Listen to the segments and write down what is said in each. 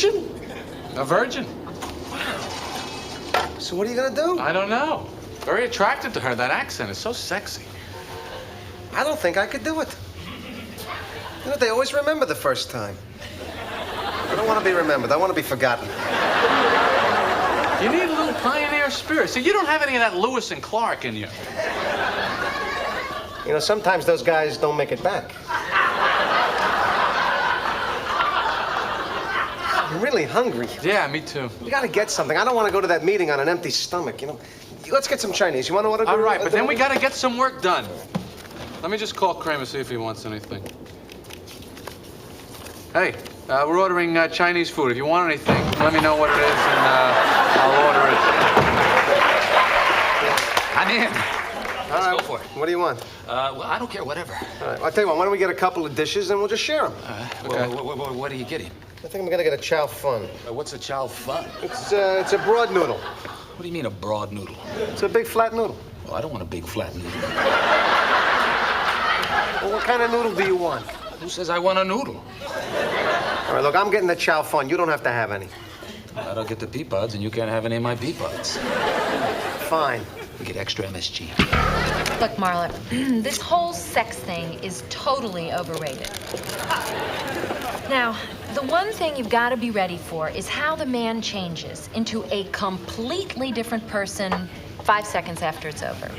virgin? A virgin. So what are you gonna do? I don't know. Very attractive to her. That accent is so sexy. I don't think I could do it. You know, they always remember the first time. I don't want to be remembered. I want to be forgotten. You need a little pioneer spirit. See, you don't have any of that Lewis and Clark in you. You know, sometimes those guys don't make it back. I'm really hungry. Yeah, me too. We gotta get something. I don't want to go to that meeting on an empty stomach, you know. Let's get some Chinese. You want to order? All right, but then we gotta get some work done. Let me just call Kramer, see if he wants anything. Hey, we're ordering Chinese food. If you want anything, let me know what it is, and I'll order it. I'm in. Let's go for it. What do you want? Well, I don't care, whatever. All right, I'll tell you what, why don't we get a couple of dishes and we'll just share them? Okay. What are you getting? I think I'm gonna get a chow fun. What's a chow fun? It's a broad noodle. What do you mean a broad noodle? It's a big flat noodle. Well, I don't want a big flat noodle. Well, what kind of noodle do you want? Who says I want a noodle? All right, look, I'm getting the chow fun. You don't have to have any. I don't get the pea pods, and you can't have any of my pea pods. Fine. We get extra MSG. Look, Marla, this whole sex thing is totally overrated. Now, the one thing you've got to be ready for is how the man changes into a completely different person 5 seconds after it's over.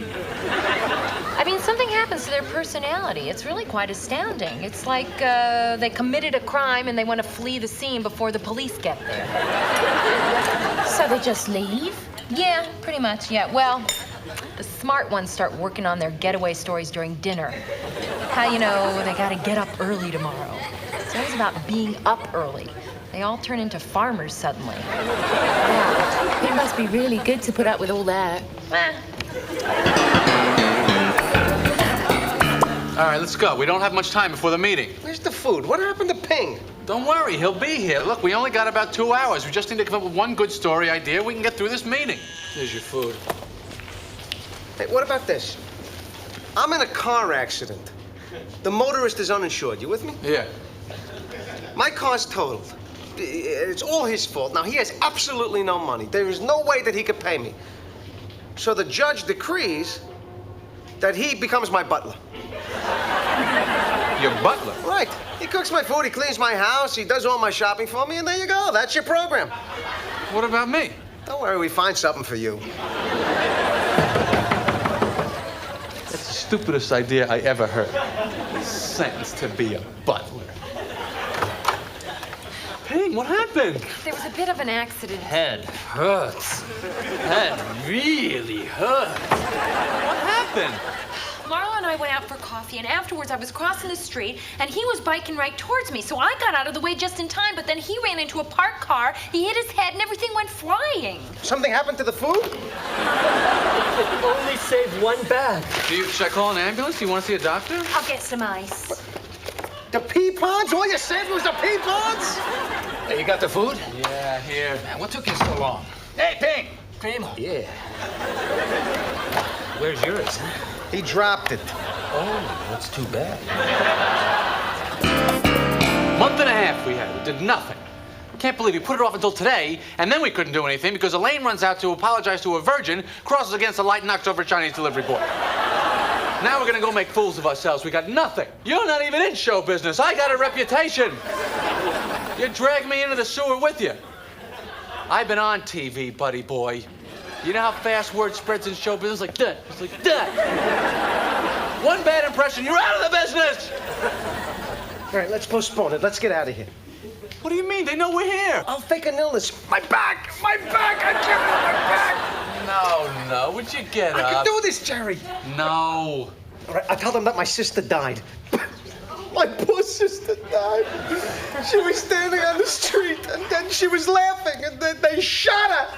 I mean, something happens to their personality. It's really quite astounding. It's like they committed a crime and they want to flee the scene before the police get there. So they just leave? Yeah, pretty much, yeah. Well, the smart ones start working on their getaway stories during dinner. How, you know, they got to get up early tomorrow. It's always about being up early. They all turn into farmers suddenly. Wow. It must be really good to put up with all that. All right, let's go. We don't have much time before the meeting. Where's the food? What happened to Ping? Don't worry, he'll be here. Look, we only got about 2 hours. We just need to come up with one good story idea. We can get through this meeting. Here's your food. Hey, what about this? I'm in a car accident. The motorist is uninsured. You with me? Yeah. My car's totaled. It's all his fault. Now, he has absolutely no money. There is no way that he could pay me. So the judge decrees that he becomes my butler. Your butler? Right. He cooks my food, he cleans my house, he does all my shopping for me, and there you go. That's your program. What about me? Don't worry, we find something for you. That's the stupidest idea I ever heard. Sentenced to be a butler. Ping, what happened? There was a bit of an accident. Head hurts. Head really hurts. What happened? Marla and I went out for coffee, and afterwards I was crossing the street, and he was biking right towards me, so I got out of the way just in time, but then he ran into a parked car, he hit his head, and everything went flying. Something happened to the food? Only saved one bag. Should I call an ambulance? Do you want to see a doctor? I'll get some ice. The pea pods? All you said was the pea pods? Hey, you got the food? Yeah, here. Man, what took you so long? Hey, Ping! Kramer. Yeah. Where's yours, huh? He dropped it. Oh, that's too bad. Month and a half we had. We did nothing. Can't believe we put it off until today, and then we couldn't do anything because Elaine runs out to apologize to a virgin, crosses against the light, and knocks over a Chinese delivery boy. Now we're gonna go make fools of ourselves. We got nothing. You're not even in show business. I got a reputation. You dragged me into the sewer with you. I've been on TV, buddy boy. You know how fast word spreads in show business? Like that. It's like that. One bad impression, you're out of the business! All right, let's postpone it. Let's get out of here. What do you mean? They know we're here. I'll fake an illness. My back! My back! I can't move my back! No. Would you get I up? can do this, Jerry. No. All right, I'll tell them that my sister died. My poor sister died. She was standing on the street, and then she was laughing, and then they shot her.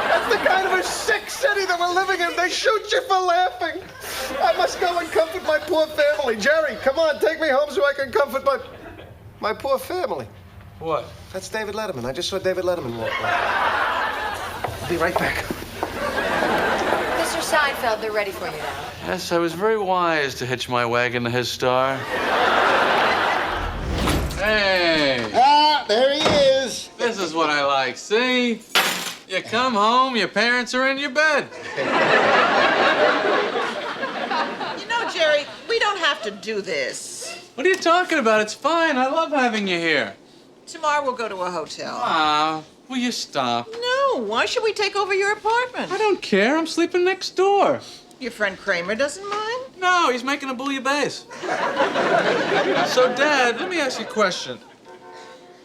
That's the kind of a sick city that we're living in. They shoot you for laughing. I must go and comfort my poor family. Jerry, come on, take me home so I can comfort my poor family. What? That's David Letterman. I just saw David Letterman walk by. I'll be right back. Mr. Seinfeld, they're ready for you now. Yes, I was very wise to hitch my wagon to his star. Hey! Ah, there he is. This is what I like. See? You come home, your parents are in your bed. You know, Jerry, we don't have to do this. What are you talking about? It's fine. I love having you here. Tomorrow we'll go to a hotel. Ah, will you stop? No, why should we take over your apartment? I don't care. I'm sleeping next door. Your friend Kramer doesn't mind? No, he's making a bouillabaisse. So, Dad, let me ask you a question.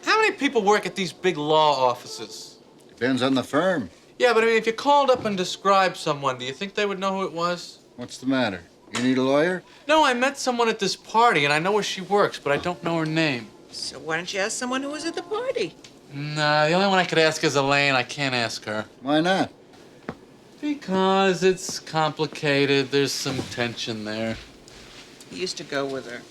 How many people work at these big law offices? Depends on the firm. Yeah, but I mean, if you called up and described someone, do you think they would know who it was? What's the matter? You need a lawyer? No, I met someone at this party, and I know where she works, but I don't know her name. So why don't you ask someone who was at the party? Nah, the only one I could ask is Elaine. I can't ask her. Why not? Because it's complicated. There's some tension there. He used to go with her.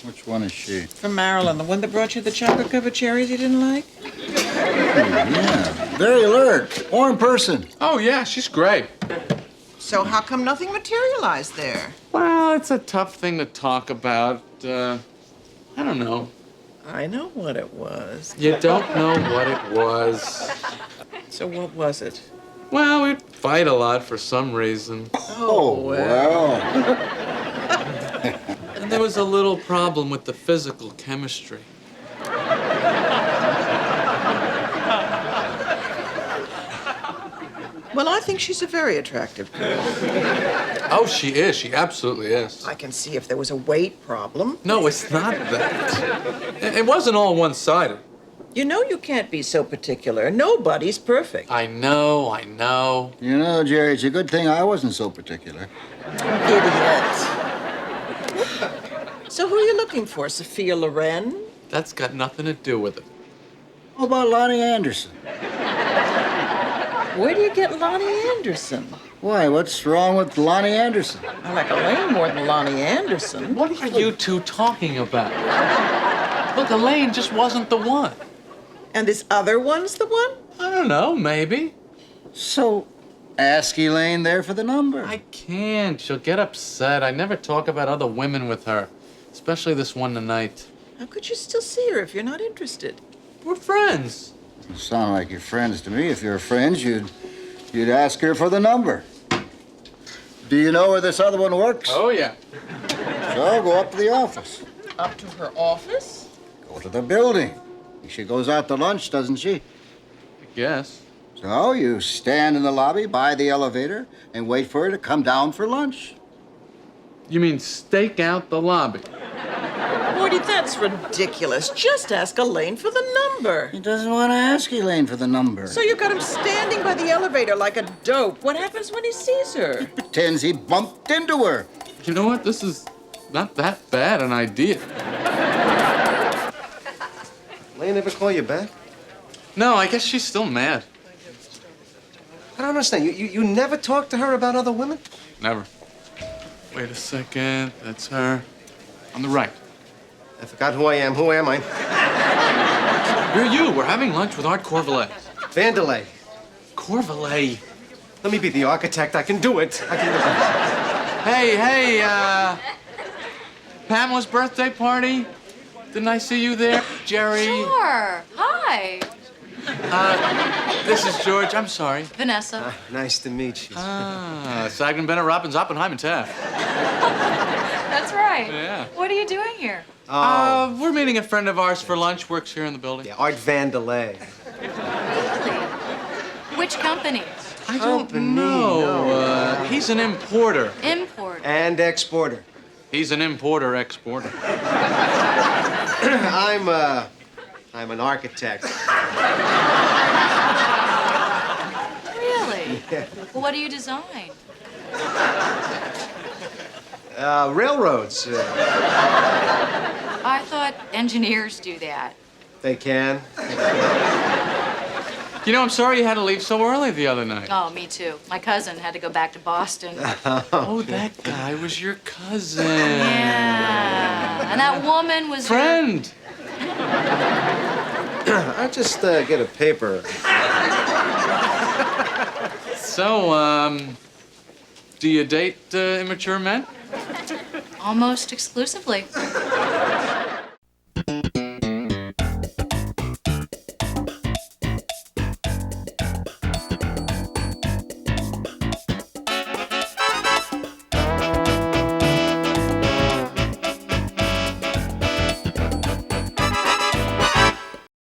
Which one is she? From Maryland, the one that brought you the chocolate-covered cherries you didn't like? Yeah, very alert. Warm person. Oh, yeah, she's great. So how come nothing materialized there? Well, it's a tough thing to talk about. I don't know. I know what it was. You don't know what it was. So what was it? Well, we'd fight a lot for some reason. Oh, well. And there was a little problem with the physical chemistry. Well, I think she's a very attractive girl. Oh, she is. She absolutely is. I can see if there was a weight problem. No, it's not that. It wasn't all one-sided. You know you can't be so particular. Nobody's perfect. I know, I know. You know, Jerry, it's a good thing I wasn't so particular. Idiot. So who are you looking for, Sophia Loren? That's got nothing to do with it. How about Lonnie Anderson? Where do you get Lonnie Anderson? Why, what's wrong with Lonnie Anderson? I like Elaine more than Lonnie Anderson. What are you two talking about? Look, Elaine just wasn't the one. And this other one's the one? I don't know, maybe. So, ask Elaine there for the number. I can't. She'll get upset. I never talk about other women with her, especially this one tonight. How could you still see her if you're not interested? We're friends. You sound like you're friends to me. If you're friends, you'd ask her for the number. Do you know where this other one works? Oh, yeah. So go up to the office. Up to her office? Go to the building. She goes out to lunch, doesn't she? I guess. So you stand in the lobby by the elevator and wait for her to come down for lunch. You mean stake out the lobby? Morty, that's ridiculous. Just ask Elaine for the number. He doesn't want to ask Elaine for the number. So you got him standing by the elevator like a dope. What happens when he sees her? Pretends he bumped into her. You know what? This is not that bad an idea. Elaine ever call you back? No, I guess she's still mad. I don't understand. You never talk to her about other women? Never. Wait a second. That's her. On the right. I forgot who I am. Who am I? You're you. We're having lunch with Art Corvalet. Vandelay. Corvalet. Let me be the architect. I can do it. I can do it. Hey, Pamela's birthday party? Didn't I see you there, Jerry? Sure. Hi. This is George. I'm sorry. Vanessa. Nice to meet you. Sagman, Bennett, Robbins, Oppenheimer, Taft. That's right. Yeah. What are you doing here? We're meeting a friend of ours for lunch. Works here in the building. Yeah, Art Vandelay. Really? Which company? I don't Company, know. no. He's an importer. Import. And exporter. He's an importer-exporter. I'm an architect. Really? Well, what do you design? Railroads. I thought engineers do that. They can. You know, I'm sorry you had to leave so early the other night. Oh, me too. My cousin had to go back to Boston. Oh, that guy was your cousin. Yeah. And that woman was her- Friend. I'll just get a paper. So, do you date immature men? almost exclusively.